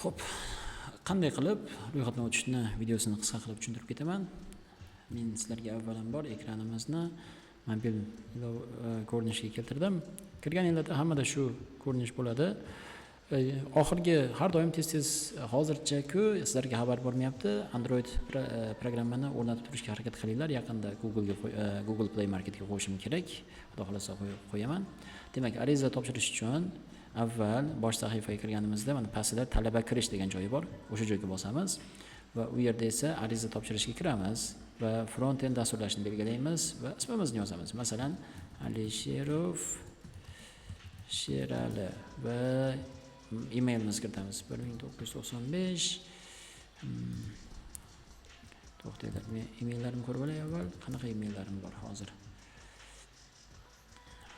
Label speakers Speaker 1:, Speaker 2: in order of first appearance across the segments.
Speaker 1: Xo'p, qanday qilib ro'yxatdan o'tishni videosini qisqa qilib tushuntirib ketaman. Men sizlarga avvalambor ekranimizni mobil ko'rinishga keltirdim. Kirganinglarda hammada shu ko'rinish bo'ladi. Oxirgi har doim tez-tez hozircha-ku sizlarga xabar bermayapti. Android programmani o'rnatib turishga harakat qilinglar. Yaqinda Google Play Marketga qo'yishim kerak. Xudo xolasa qo'yaman. Demak, ariza topshirish uchun avval bosh sahifaga kirganimizda mana pastda talaba kirish degan joyi bor. O'sha joyga bosamiz va u yerda esa ariza topshirishga kiramiz va front-end dasturlashni belgilaymiz va ismimizni yozamiz. Masalan, Alisherov Sherali va emailimizni kiritamiz. 1995 to'xtanglar, men emaillarni ko'rib olay avval. Qanaqa emaillerim bor hozir?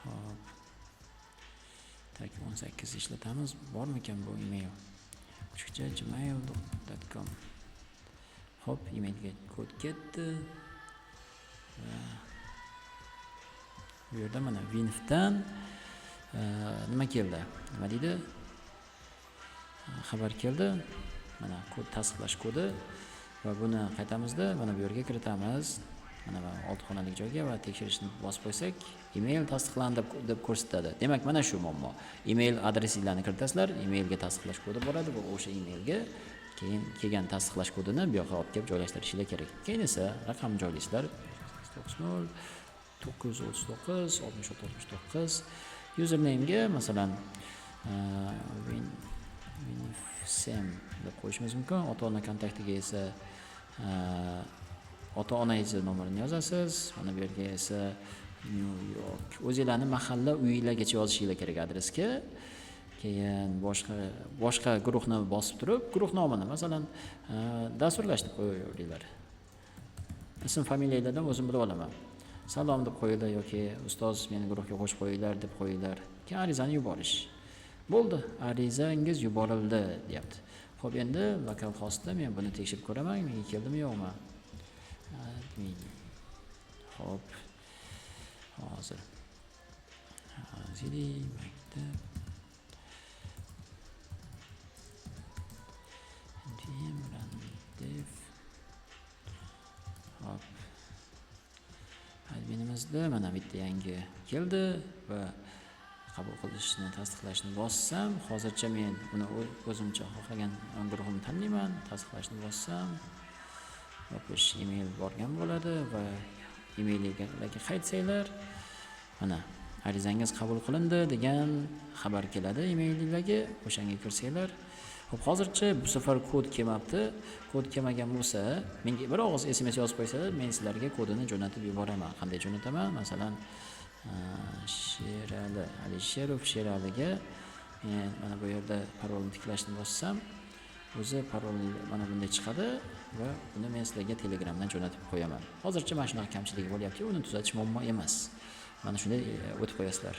Speaker 1: Hop. Tak 18 ishlatamiz. Bormikan bu email? gmail.com. Hop, emailga kod ketdi. Bu yerda mana Winfdan nima keldi? Nima deydi? Xabar keldi. Mana kod tasdiqlash kodi va buni qaytamizda mana bu yerga kiritamiz. Mana bu olti xonalik joyga va tekshirishni bosib qo'ysak, email tasdiqlandi deb ko'rsatadi. Demak, mana shu muammo. Email adresinglarni kiritasizlar, emailga tasdiqlash kodi boradi va o'sha emailga keyin kelgan tasdiqlash kodini bu yoqqa olib kelib joylashtirishingiz kerak. Keyin esa raqamni joylaysizlar. 90 939 6669. Username'ga masalan Winfsem deb qo'yishimiz mumkin. Ota-ona kontaktiga esa ota-onangizni nomerini yozasiz. Mana bu yerga esa New York. O'zingizlarning mahalla uyingizlargacha yozishingiz kerak adresga. Keyin boshqa guruhni bosib turib, guruh nomini masalan dasturlashni qo'yinglar. Ism familiyalardan o'zim bilib olaman. Salom deb qo'yinglar yoki ustoz meni guruhga qo'shib qo'yinglar deb qo'yinglar. Keyin arizani yuborish. Bo'ldi, arizangiz yuborildi, deyapti. Xo'p, endi lokal hostda men buni tekshirib ko'raman, menga keldimi yo'qmi? Xo'p. Hozir. Zili maktab. Dev. Hop. Adminimizda mana bitta yangi keldi va qabul qilishni tasdiqlashni bossam, hozircha men buni o'zimcha xohlagan guruhimni tanlayman, tasdiqlashni bossam, yopish email borgan bo'ladi va emaillarga qaytsanglar, mana arizangiz qabul qilindi degan xabar keladi emailingizga, o'shanga kirsanglar. Xo'p, hozircha bu safar kod kelmabdi. Kod kelmagan bo'lsa, menga bir og'iz SMS yozib qo'ysalar, men sizlarga kodini jo'natib yuboraman. Qanday jo'nataman? Masalan, Sherali, Alisherov Sheraliga men mana bu yerda parolni tiklashni bossam, o'zi parol mana bunday chiqadi va buni men sizlarga Telegramdan jo'natib qo'yaman. Hozircha mana shunaqa kamchiligi bo'lyapti, uni tuzatish muammo emas. Mana shunday o'tib qo'yasizlar.